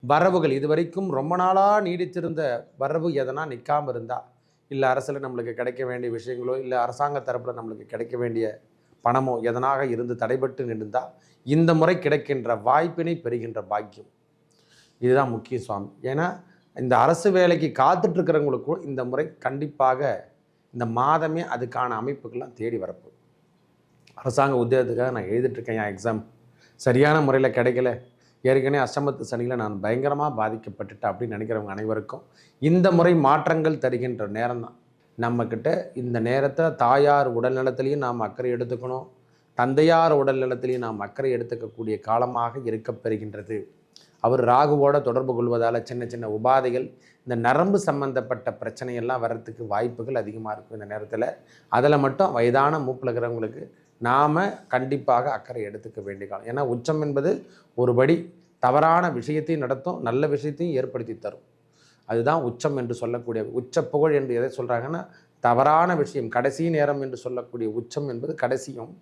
வரவுகள் இதுவரைக்கும் ரொம்ப நாளாக நீடித்திருந்த வரவு எதனா நிற்காமல் இருந்தால், இல்லை அரசில் நம்மளுக்கு கிடைக்க வேண்டிய விஷயங்களோ, இல்லை அரசாங்க தரப்பில் நம்மளுக்கு கிடைக்க வேண்டிய பணமோ எதனாக இருந்து தடைபட்டு நின்றால், இந்த முறை கிடைக்கின்ற வாய்ப்பினை பெறுகின்ற பாக்கியம். இதுதான் முக்கிய சுவாமி. ஏன்னா இந்த அரசு வேலைக்கு காத்துட்ருக்கிறவங்களுக்கும் இந்த முறை கண்டிப்பாக இந்த மாதமே அதுக்கான அமைப்புக்கெல்லாம் தேடி வரப்போகுது. அரசாங்க உத்தியோகத்துக்காக நான் எழுதிட்டுருக்கேன், என் எக்ஸாம் சரியான முறையில் கிடைக்கல, ஏற்கனவே அஷ்டமத்து சனியில் நான் பயங்கரமாக பாதிக்கப்பட்டுட்டேன் அப்படின்னு நினைக்கிறவங்க அனைவருக்கும் இந்த முறை மாற்றங்கள் தருகின்ற நேரம் தான். நம்மக்கிட்ட இந்த நேரத்தில் தாயார் உடல்நலத்திலையும் நாம் அக்கறை எடுத்துக்கணும், தந்தையார் உடல்நலத்திலையும் நாம் அக்கறை எடுத்துக்கக்கூடிய காலமாக இருக்கப்பெறுகின்றது. அவர் ராகுவோட தொடர்பு கொள்வதால் சின்ன சின்ன உபாதைகள், இந்த நரம்பு சம்பந்தப்பட்ட பிரச்சனையெல்லாம் வர்றதுக்கு வாய்ப்புகள் அதிகமாக இருக்கும் இந்த நேரத்தில். அதில் மட்டும் வயதான மூப்பில் இருக்கிறவங்களுக்கு நாம் கண்டிப்பாக அக்கறை எடுத்துக்க வேண்டிய காலம். ஏன்னா உச்சம் என்பது ஒருபடி தவறான விஷயத்தையும் நடத்தும், நல்ல விஷயத்தையும் ஏற்படுத்தி தரும். அதுதான் உச்சம் என்று சொல்லக்கூடிய உச்ச புகழ் என்று எதை சொல்கிறாங்கன்னா, தவறான விஷயம் கடைசி நேரம் என்று சொல்லக்கூடிய உச்சம் என்பது கடைசியும்,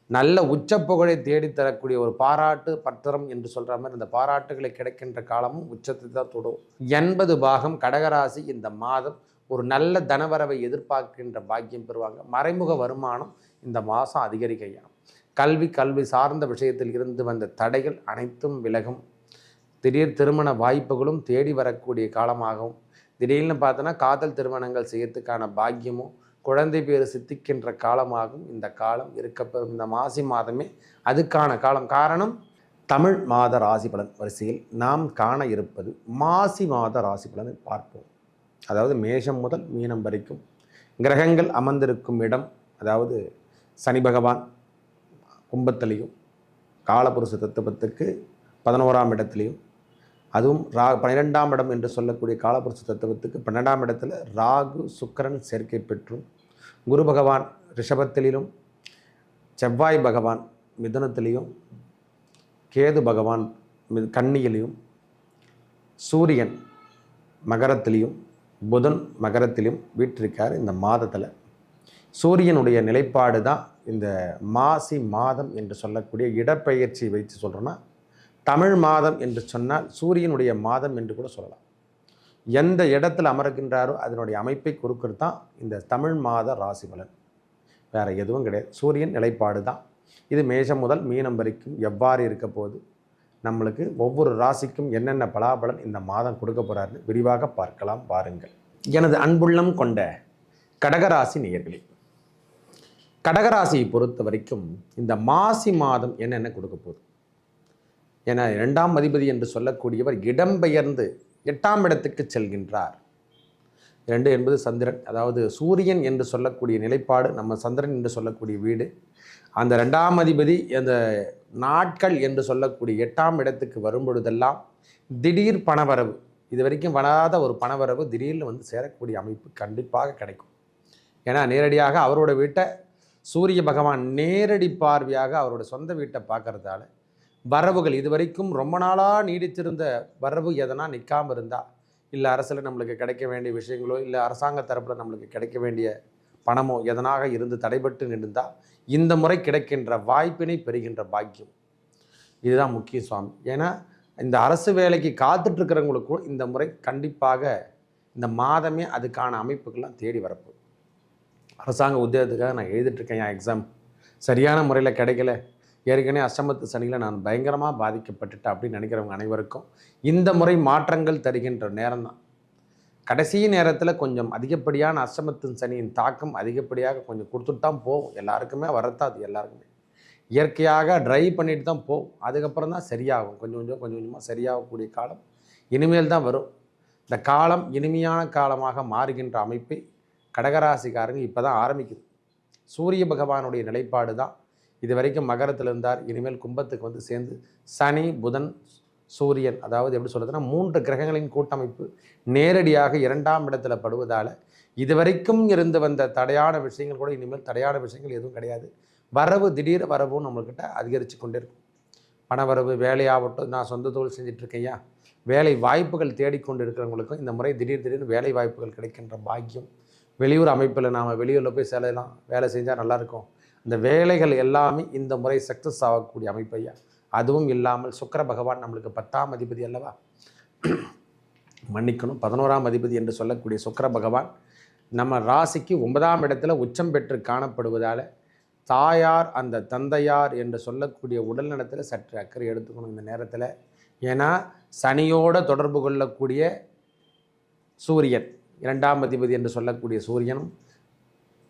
நல்ல உச்ச புகழை தேடித்தரக்கூடிய ஒரு பாராட்டு பத்திரம் என்று சொல்கிற மாதிரி இந்த பாராட்டுகளை கிடைக்கின்ற காலமும் உச்சத்தை தான் தொடும். 80 பாகம் கடகராசி இந்த மாதம் ஒரு நல்ல தனவரவை எதிர்பார்க்கின்ற பாக்கியம் பெறுவாங்க. மறைமுக வருமானம் இந்த மாதம் அதிகரிக்கையாகும். கல்வி சார்ந்த விஷயத்தில் இருந்து வந்த தடைகள் அனைத்தும் விலகும். திடீர் திருமண வாய்ப்புகளும் தேடி வரக்கூடிய காலமாகவும், திடீர்னு பார்த்தோன்னா காதல் திருமணங்கள் செய்யறதுக்கான பாக்கியமும் குழந்தை பேர் சித்திக்கின்ற காலமாகவும் இந்த காலம் இருக்கப்பெறும். இந்த மாசி மாதமே அதுக்கான காலம். காரணம், தமிழ் மாத ராசி பலன் வரிசையில் நாம் காண இருப்பது மாசி மாத ராசி பலனை பார்ப்போம். அதாவது மேஷம் முதல் மீனம் வரைக்கும் கிரகங்கள் அமர்ந்திருக்கும் இடம், அதாவது சனி பகவான் கும்பத்திலையும் காலபுருஷ தத்துவத்துக்கு 11ஆம் இடத்துலையும், அதுவும் 12ஆம் இடம் என்று சொல்லக்கூடிய காலபுருஷ தத்துவத்துக்கு 12ஆம் இடத்துல ராகு சுக்கிரன் சேர்க்கை பெற்றும், குரு பகவான் ரிஷபத்திலும், செவ்வாய் பகவான் மிதுனத்திலையும், கேது பகவான் கன்னியிலையும், சூரியன் மகரத்திலையும், புதன் மகரத்திலும் வீற்றிருக்கார். இந்த மாதத்தில் சூரியனுடைய நிலைப்பாடு தான் இந்த மாசி மாதம் என்று சொல்லக்கூடிய இடப்பெயர்ச்சி வைத்து சொல்கிறோன்னா, தமிழ் மாதம் என்று சொன்னால் சூரியனுடைய மாதம் என்று கூட சொல்லலாம். எந்த இடத்துல அமர்கின்றாரோ அதனுடைய அமைப்பை கொடுக்கறது தான் இந்த தமிழ் மாத ராசி பலன், வேறு எதுவும் கிடையாது. சூரியன் நிலைப்பாடு தான் இது. மேஷம் முதல் மீனம் வரைக்கும் எவ்வாறு இருக்க போது, நம்மளுக்கு ஒவ்வொரு ராசிக்கும் என்னென்ன பலாபலன் இந்த மாதம் கொடுக்க போகிறாருன்னு விரிவாக பார்க்கலாம் பாருங்கள். எனது அன்புள்ளம் கொண்ட கடகராசி நேயர்களே, கடகராசியை பொறுத்த வரைக்கும் இந்த மாசி மாதம் என்னென்ன கொடுக்க போகுது? ஏன்னா 2ஆம் அதிபதி என்று சொல்லக்கூடியவர் இடம்பெயர்ந்து 8ஆம் இடத்துக்கு செல்கின்றார். 2 என்பது சந்திரன், அதாவது சூரியன் என்று சொல்லக்கூடிய நிலைப்பாடு, நம்ம சந்திரன் என்று சொல்லக்கூடிய வீடு. அந்த 2ஆம் அதிபதி அந்த நாட்கள் என்று சொல்லக்கூடிய 8ஆம் இடத்துக்கு வரும்பொழுதெல்லாம் திடீர் பணவரவு, இது வரைக்கும் வராத ஒரு பணவரவு திடீர்னு வந்து சேரக்கூடிய அமைப்பு கண்டிப்பாக கிடைக்கும். ஏன்னா நேரடியாக அவரோட வீட்டை சூரிய பகவான் நேரடி பார்வையாக அவரோட சொந்த வீட்டை பார்க்கறதால வரவுகள் இதுவரைக்கும் ரொம்ப நாளாக நீடித்திருந்த வரவு எதனா நிற்காமல் இருந்தால், இல்லை அரசில் நம்மளுக்கு கிடைக்க வேண்டிய விஷயங்களோ, இல்லை அரசாங்க தரப்பில் நம்மளுக்கு கிடைக்க வேண்டிய பணமோ எதனாக இருந்து தடைபட்டு நின்றால், இந்த முறை கிடைக்கின்ற வாய்ப்பினை பெறுகின்ற பாக்கியம். இதுதான் முக்கிய சுவாமி. ஏன்னா இந்த அரசு வேலைக்கு காத்துட்ருக்கிறவங்களுக்கும் இந்த முறை கண்டிப்பாக இந்த மாதமே அதுக்கான அமைப்புக்கெல்லாம் தேடி வரப்போகுது. அரசாங்க உத்தியோகத்துக்காக நான் எழுதிட்டுருக்கேன், என் எக்ஸாம் சரியான முறையில் கிடைக்கல, ஏற்கனவே அஷ்டமத்து சனியில் நான் பயங்கரமாக பாதிக்கப்பட்டுட்டேன் அப்படின்னு நினைக்கிறவங்க அனைவருக்கும் இந்த முறை மாற்றங்கள் தருகின்ற நேரம் தான். கடைசி நேரத்தில் கொஞ்சம் அதிகப்படியான அஷ்டமத்து சனியின் தாக்கம் அதிகப்படியாக கொஞ்சம் கொடுத்துட்டு தான் போகும். எல்லாருக்குமே வரத்தாது, எல்லாருக்குமே இயற்கையாக ட்ரை பண்ணிட்டு தான் போகும். அதுக்கப்புறம் தான் சரியாகும். கொஞ்சம் கொஞ்சமாக சரியாகக்கூடிய காலம் இனிமேல் தான் வரும். இந்த காலம் இனிமையான காலமாக மாறுகின்ற அமைப்பை கடகராசிக்காரங்க இப்போ தான் ஆரம்பிக்குது. சூரிய பகவானுடைய நிலைப்பாடு தான் இது வரைக்கும் மகரத்தில் இருந்தார், இனிமேல் கும்பத்துக்கு வந்து சேர்ந்து சனி புதன் சூரியன், அதாவது எப்படி சொல்கிறதுனா 3 கிரகங்களின் கூட்டமைப்பு நேரடியாக 2ஆம் இடத்துல படுவதால் இதுவரைக்கும் இருந்து வந்த தடையான விஷயங்கள் கூட இனிமேல் தடையான விஷயங்கள் எதுவும் கிடையாது. வரவு திடீர் வரவும் நம்மள்கிட்ட அதிகரித்து கொண்டே இருக்கும். பணவரவு, வேலையாகட்டும், நான் சொந்த தொழில் செஞ்சிட்ருக்கையா, வேலை வாய்ப்புகள் தேடிக்கொண்டு இருக்கிறவங்களுக்கும் இந்த முறை திடீர்னு வேலை வாய்ப்புகள் கிடைக்கின்ற பாக்கியம். வெளியூர் அமைப்பில் நாம் வெளியூரில் போய் செல்லலாம், வேலை செஞ்சால் நல்லாயிருக்கும், இந்த வேலைகள் எல்லாமே இந்த முறை சக்ஸஸ் ஆகக்கூடிய அமைப்பையா. அதுவும் இல்லாமல் சுக்கிர பகவான் நம்மளுக்கு 10ஆம் அதிபதி அல்லவா, மன்னிக்கணும், 11ஆம் அதிபதி என்று சொல்லக்கூடிய சுக்கிர பகவான் நம்ம ராசிக்கு 9ஆம் இடத்துல உச்சம் பெற்று காணப்படுவதால் தாயார், அந்த தந்தையார் என்று சொல்லக்கூடிய உடல்நலத்தில் சற்று அக்கறை எடுத்துக்கணும் இந்த நேரத்தில். ஏன்னா சனியோட தொடர்பு கொள்ளக்கூடிய சூரியன், 2ஆம் அதிபதி என்று சொல்லக்கூடிய சூரியனும்,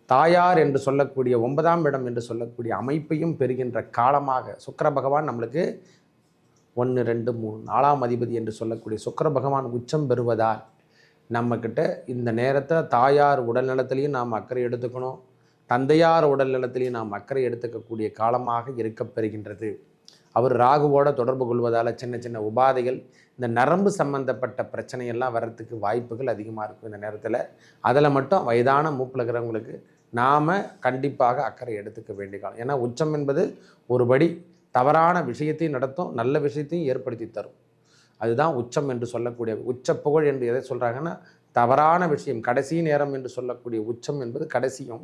தாயார் என்று சொல்லக்கூடிய 9ஆம் இடம் என்று சொல்லக்கூடிய அமைப்பையும் பெறுகின்ற காலமாக சுக்கிர பகவான் நம்மளுக்கு 1, 2, 3, 4ஆம் அதிபதி என்று சொல்லக்கூடிய சுக்கிர பகவான் உச்சம் பெறுவதால் நம்மக்கிட்ட இந்த நேரத்தில் தாயார் உடல் நலத்திலையும் நாம் அக்கறை எடுத்துக்கணும், தந்தையார் உடல் நலத்திலையும் நாம் அக்கறை எடுத்துக்கக்கூடிய காலமாக இருக்கப்பெறுகின்றது. அவர் ராகுவோட தொடர்பு கொள்வதால் சின்ன சின்ன உபாதைகள், இந்த நரம்பு சம்பந்தப்பட்ட பிரச்சனையெல்லாம் வர்றதுக்கு வாய்ப்புகள் அதிகமாக இருக்கும் இந்த நேரத்தில். அதில் மட்டும் வயதான மூப்பில் இருக்கிறவங்களுக்கு நாம் கண்டிப்பாக அக்கறை எடுத்துக்க வேண்டிய காலம். ஏன்னா உச்சம் என்பது ஒருபடி தவறான விஷயத்தையும் நடத்தும், நல்ல விஷயத்தையும் ஏற்படுத்தி தரும். அதுதான் உச்சம் என்று சொல்லக்கூடிய உச்ச புகழ் என்று எதை சொல்கிறாங்கன்னா தவறான விஷயம் கடைசி நேரம் என்று சொல்லக்கூடிய உச்சம் என்பது கடைசியும்,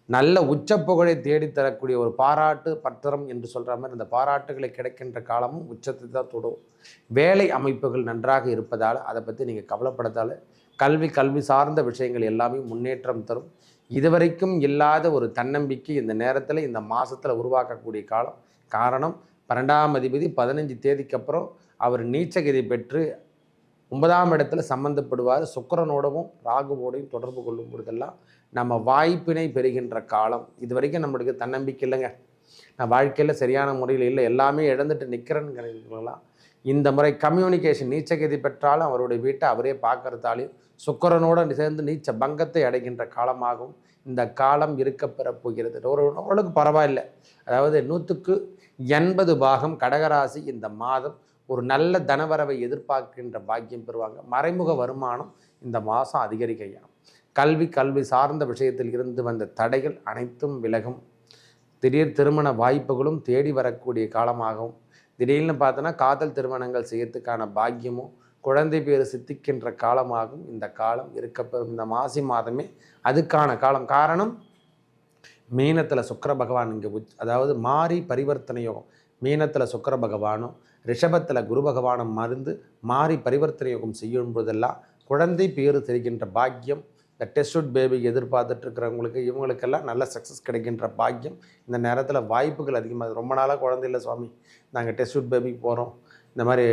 நல்ல உச்ச புகழை தேடித்தரக்கூடிய ஒரு பாராட்டு பத்திரம் என்று சொல்கிற மாதிரி இந்த பாராட்டுகளை கிடைக்கின்ற காலமும் உச்சத்தை தான் தொடும். வேலை அமைப்புகள் நன்றாக இருப்பதால் அதை பற்றி நீங்கள் கவலைப்படத்தால் கல்வி சார்ந்த விஷயங்கள் எல்லாமே முன்னேற்றம் தரும். இதுவரைக்கும் இல்லாத ஒரு தன்னம்பிக்கை இந்த நேரத்தில் இந்த மாதத்தில் உருவாக்கக்கூடிய காலம். காரணம் 12ஆம் அதிபதி 15 தேதிக்கு அப்புறம் அவர் நீச்சகதி பெற்று 9ஆம் இடத்துல சம்பந்தப்படுவார். சுக்கிரனோடவும் ராகுவோடையும் தொடர்பு கொள்ளும் பொழுதெல்லாம் நம்ம வாய்ப்பினை பெறுகின்ற காலம். இது வரைக்கும் நம்மளுக்கு தன்னம்பிக்கை இல்லைங்க, நான் வாழ்க்கையில் சரியான முறையில் இல்லை, எல்லாமே இழந்துட்டு நிற்கிறேன்னு. இந்த முறை கம்யூனிகேஷன் நீச்சகதி பெற்றாலும் அவருடைய வீட்டை அவரே பார்க்கறதாலையும் சுக்கிரனோடு சேர்ந்து நீச்ச பங்கத்தை அடைகின்ற காலமாகவும் இந்த காலம் இருக்க பெற போகிறது. ஓரளவுக்கு பரவாயில்லை. அதாவது 100க்கு 80 பாகம் கடகராசி இந்த மாதம் ஒரு நல்ல தனவரவை எதிர்பார்க்கின்ற பாக்கியம் பெறுவாங்க. மறைமுக வருமானம் இந்த மாதம் அதிகரிக்கையாகும். கல்வி சார்ந்த விஷயத்தில் இருந்து வந்த தடைகள் அனைத்தும் விலகும். திடீர் திருமண வாய்ப்புகளும் தேடி வரக்கூடிய காலமாகவும், திடீர்னு பார்த்தோன்னா காதல் திருமணங்கள் செய்யறதுக்கான பாக்கியமும் குழந்தை பேர் சித்திக்கின்ற காலமாகவும் இந்த காலம் இருக்கப்பெறும். இந்த மாசி மாதமே அதுக்கான காலம். காரணம் மீனத்தில் சுக்கிர பகவான் இங்கே அதாவது மாறி பரிவர்த்தனை யோகம். மீனத்தில் சுக்கிர பகவானும் ரிஷபத்தில் குரு பகவானும் மாறி பரிவர்த்தனை யோகம் செய்யும் போதெல்லாம் குழந்தை பேர் தெரிகின்ற பாக்கியம், இந்த டெஸ்ட் பேபி எதிர்பார்த்துட்டு இருக்கிறவங்களுக்கு இவங்களுக்கெல்லாம் நல்ல சக்ஸஸ் கிடைக்கின்ற பாக்கியம் இந்த நேரத்தில் வாய்ப்புகள் அதிகமாக. ரொம்ப நாளாக குழந்தை இல்லை சுவாமி, நாங்கள் டெஸ்ட் பேபிக்கு போகிறோம், இந்த மாதிரி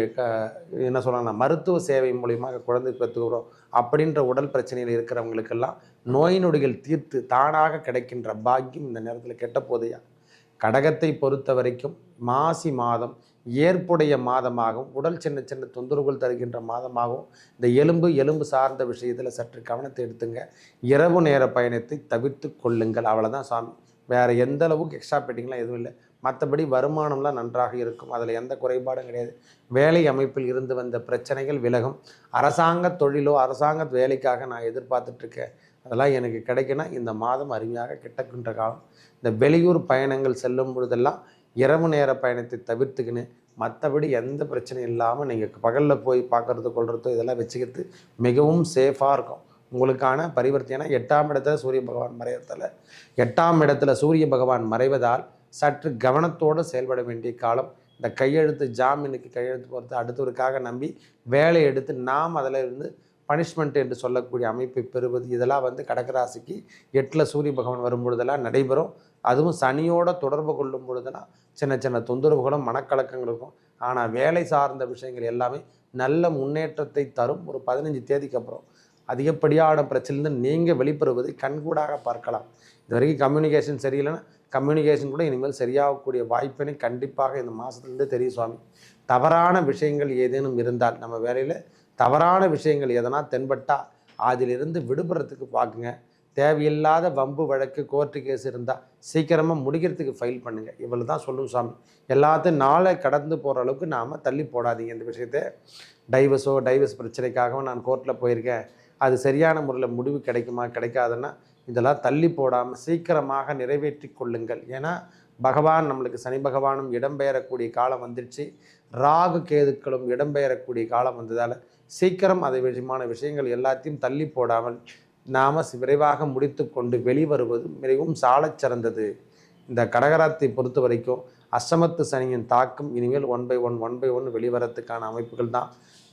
என்ன சொல்கிறாங்கன்னா மருத்துவ சேவை மூலியமாக குழந்தை பெற்றுக்கிறோம் அப்படின்ற உடல் பிரச்சனையில் இருக்கிறவங்களுக்கெல்லாம் நோய் நொடிகள் தீர்த்து தானாக கிடைக்கின்ற பாக்கியம் இந்த நேரத்தில் கெட்ட போதையா. கடகத்தை பொறுத்த வரைக்கும் மாசி மாதம் ஏற்புடைய மாதமாகவும் உடல் சின்ன சின்ன தொந்தரவுகள் தருகின்ற மாதமாகவும் இந்த எலும்பு சார்ந்த விஷயத்தில் சற்று கவனத்தை எடுத்துங்க. இரவு நேர பயணத்தை தவிர்த்து கொள்ளுங்கள். அவ்வளோதான் சாமி, வேறு எந்த அளவுக்கு எக்ஸ்ட்ரா பெட்டிங்லாம் எதுவும் இல்லை. மற்றபடி வருமானம்லாம் நன்றாக இருக்கும், அதில் எந்த குறைபாடும் கிடையாது. வேலை அமைப்பில் இருந்து வந்த பிரச்சனைகள் விலகும். அரசாங்க தொழிலோ அரசாங்க வேலைக்காக நான் எதிர்பார்த்துட்ருக்கேன், அதெல்லாம் எனக்கு கிடைக்குன்னா இந்த மாதம் அருமையாக கிட்டக்கின்ற காலம். இந்த வெளியூர் பயணங்கள் செல்லும் பொழுதெல்லாம் இரவு நேர பயணத்தை தவிர்த்துக்கின்னு மற்றபடி எந்த பிரச்சனையும் இல்லாமல் நீங்கள் பகலில் போய் பார்க்குறது கொள்றதோ இதெல்லாம் வச்சுக்கிறது மிகவும் சேஃபாக இருக்கும். உங்களுக்கான பரிவர்த்தனை 8ஆம் இடத்துல சூரிய பகவான் மறைவதால் 8ஆம் இடத்துல சூரிய பகவான் மறைவதால் சற்று கவனத்தோடு செயல்பட வேண்டிய காலம். இந்த கையெழுத்து ஜாமீனுக்கு கையெழுத்து போகிறது அடுத்தவருக்காக நம்பி வேலை எடுத்து நாம் அதில் இருந்து பனிஷ்மெண்ட் என்று சொல்லக்கூடிய அமைப்பை பெறுவது இதெல்லாம் கடகராசிக்கு 8ல் சூரிய பகவான் வரும்பொழுதெல்லாம் நடைபெறும். அதுவும் சனியோட தொடர்பு கொள்ளும் பொழுதுலாம் சின்ன சின்ன தொந்தரவுகளும் மனக்கலக்கங்கள் இருக்கும். ஆனால் வேலை சார்ந்த விஷயங்கள் எல்லாமே நல்ல முன்னேற்றத்தை தரும். ஒரு 15 தேதிக்கு அப்புறம் அதிகப்படியான பிரச்சனையிலிருந்து நீங்கள் வெளிப்பெறுவதை கண்கூடாக பார்க்கலாம். இது வரைக்கும் கம்யூனிகேஷன் சரியில்லைன்னா கம்யூனிகேஷன் கூட இனிமேல் சரியாகக்கூடிய வாய்ப்பினை கண்டிப்பாக இந்த மாதத்துலேருந்து தெரியும் சுவாமி. தவறான விஷயங்கள் ஏதேனும் இருந்தால் நம்ம வேலையில் தவறான விஷயங்கள் எதனா தென்பட்டால் அதிலிருந்து விடுபடுறதுக்கு பார்க்குங்க. தேவையில்லாத வம்பு வழக்கு கோர்ட்டு கேஸ் இருந்தால் சீக்கிரமாக முடிக்கிறதுக்கு ஃபைல் பண்ணுங்கள். இவ்வளோ தான் சொல்லும் சாமி. எல்லாத்தையும் நாளை கடந்து போகிற அளவுக்கு நாம் தள்ளி போடாதீங்க. இந்த விஷயத்தை டைவர்ஸ் பிரச்சனைக்காகவும் நான் கோர்ட்டில் போயிருக்கேன், அது சரியான முறையில் முடிவு கிடைக்குமா கிடைக்காதுன்னா இதெல்லாம் தள்ளி போடாமல் சீக்கிரமாக நிறைவேற்றி கொள்ளுங்கள். ஏன்னா பகவான் நம்மளுக்கு சனி பகவானும் இடம்பெயரக்கூடிய காலம் வந்துடுச்சு, ராகு கேதுக்களும் இடம்பெயரக்கூடிய காலம் வந்ததால் சீக்கிரம் அதை விஷயமான விஷயங்கள் எல்லாத்தையும் தள்ளி போடாமல் நாம் விரைவாக முடித்து கொண்டு வெளிவருவது மிகவும் சாலச் சிறந்தது. இந்த கடகராத்தை பொறுத்த வரைக்கும் அஷ்டமத்து சனியின் தாக்கம் இனிமேல் 1/1 வெளிவரத்துக்கான அமைப்புகள் தான்.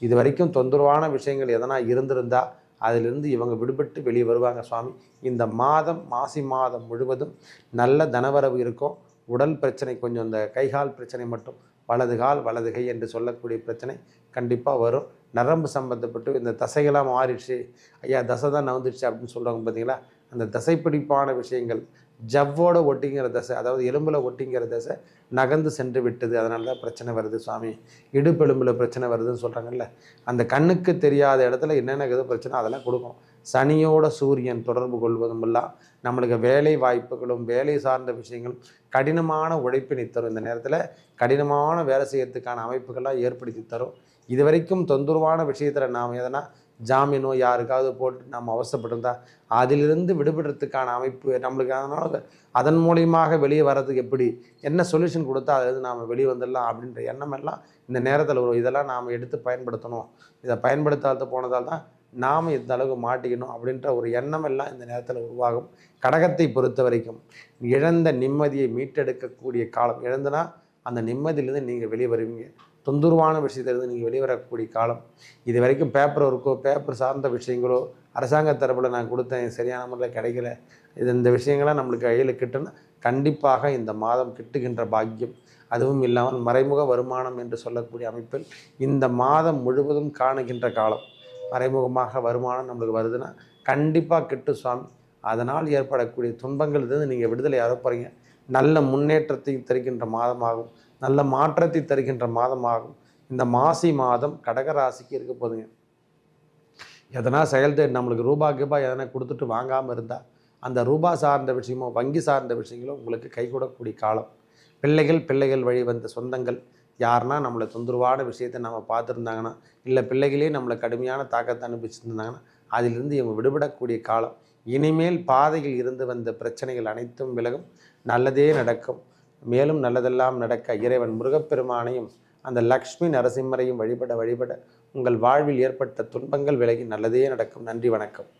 இது வரைக்கும் தொந்தரவான விஷயங்கள் எதனா இருந்திருந்தால் அதிலிருந்து இவங்க விடுபட்டு வெளியே வருவாங்க சுவாமி. இந்த மாதம் மாசி மாதம் முழுவதும் நல்ல தனவரவு இருக்கும். உடல் பிரச்சனை கொஞ்சம், இந்த கைகால் பிரச்சனை மட்டும், வலது கால் வலது கை என்று சொல்லக்கூடிய பிரச்சனை கண்டிப்பாக வரும். நரம்பு சம்பந்தப்பட்டு இந்த தசைகளாக மாறிடுச்சு, ஐயா தசை தான் நவுந்துடுச்சு அப்படின்னு சொல்கிறாங்க பார்த்தீங்களா, அந்த தசைப்பிடிப்பான விஷயங்கள், ஜவ்வோட ஒட்டிங்கிற தசை, அதாவது எலும்பில் ஒட்டிங்கிற தசை நகர்ந்து சென்று விட்டது, அதனால தான் பிரச்சனை வருது சுவாமி. இடுப்பெலும்பில் பிரச்சனை வருதுன்னு சொல்கிறாங்கல்ல, அந்த கண்ணுக்கு தெரியாத இடத்துல என்னென்ன எது பிரச்சனை அதெல்லாம் கொடுக்கும். சனியோட சூரியன் தொடர்பு கொள்வதும் எல்லாம் நம்மளுக்கு வேலை வாய்ப்புகளும் வேலை சார்ந்த விஷயங்களும் கடினமான உழைப்பினை தரும். இந்த நேரத்தில் கடினமான வேலை செய்யறதுக்கான அமைப்புகள்லாம் ஏற்படுத்தி தரும். இது வரைக்கும் தொந்தரவான விஷயத்தில் நாம் எதனா ஜாமீனோ யாருக்காவது போட்டு நம்ம அவசரப்பட்டிருந்தா அதிலிருந்து விடுபடுறதுக்கான அமைப்பு நம்மளுக்கு, அதனால் அதன் மூலியமாக வெளியே வர்றதுக்கு எப்படி என்ன சொல்யூஷன் கொடுத்தா அதிலிருந்து நாம் வெளியே வந்துடலாம் அப்படின்ற எண்ணம் எல்லாம் இந்த நேரத்தில் வரும். இதெல்லாம் நாம் எடுத்து பயன்படுத்தணும், இதை பயன்படுத்தாத போனதால் தான் நாம் இந்த அளவுக்கு மாட்டிக்கணும் அப்படின்ற ஒரு எண்ணம் எல்லாம் இந்த நேரத்தில் உருவாகும். கடகத்தை பொறுத்த வரைக்கும் இழந்த நிம்மதியை மீட்டெடுக்கக்கூடிய காலம். இழந்தனா அந்த நிம்மதியிலேருந்து நீங்கள் வெளியே வருவீங்க. தொந்தரவான விஷயத்திலிருந்து நீங்கள் வெளிவரக்கூடிய காலம். இது வரைக்கும் பேப்பர் ஒர்க்கோ பேப்பர் சார்ந்த விஷயங்களோ அரசாங்க தரப்பில் நான் கொடுத்தேன் சரியான முறையில் கிடைக்கல, இந்த விஷயங்கள்லாம் நம்மளுக்கு கையில் கிட்டுன்னா கண்டிப்பாக இந்த மாதம் கிட்டுகின்ற பாக்கியம். அதுவும் இல்லாமல் மறைமுக வருமானம் என்று சொல்லக்கூடிய அமைப்பில் இந்த மாதம் முழுவதும் காணுகின்ற காலம். மறைமுகமாக வருமானம் நம்மளுக்கு வருதுன்னா கண்டிப்பாக கிட்டு சுவாமி. அதனால் ஏற்படக்கூடிய துன்பங்கள் இருந்து நீங்கள் விடுதலை போகிறீங்க. நல்ல முன்னேற்றத்தை தருகின்ற மாதமாகும், நல்ல மாற்றத்தை தருகின்ற மாதமாகும். இந்த மாசி மாதம் கடகராசிக்கு இருக்க போதுங்க. எதனா செயல்தேடு நம்மளுக்கு ரூபாய் எதனா கொடுத்துட்டு வாங்காமல் இருந்தால் அந்த ரூபா சார்ந்த விஷயமோ வங்கி சார்ந்த விஷயங்களோ உங்களுக்கு கைகூடக்கூடிய காலம். பிள்ளைகள் வழி வந்த சொந்தங்கள் யாருன்னா நம்மளை தொந்தரவான விஷயத்தை நம்ம பார்த்துருந்தாங்கன்னா, இல்லை பிள்ளைகளே நம்மளை கடுமையான தாக்கத்தை அனுப்பிச்சிருந்தாங்கன்னா அதிலிருந்து இவங்க விடுபடக்கூடிய காலம். இனிமேல் பாதையில் இருந்து வந்த பிரச்சனைகள் அனைத்தும் விலகும், நல்லதே நடக்கும். மேலும் நல்லதெல்லாம் நடக்க இறைவன் முருகப்பெருமானையும் அந்த லக்ஷ்மி நரசிம்மரையும் வழிபட உங்கள் வாழ்வில் ஏற்பட்ட துன்பங்கள் விலகி நல்லதே நடக்கும். நன்றி, வணக்கம்.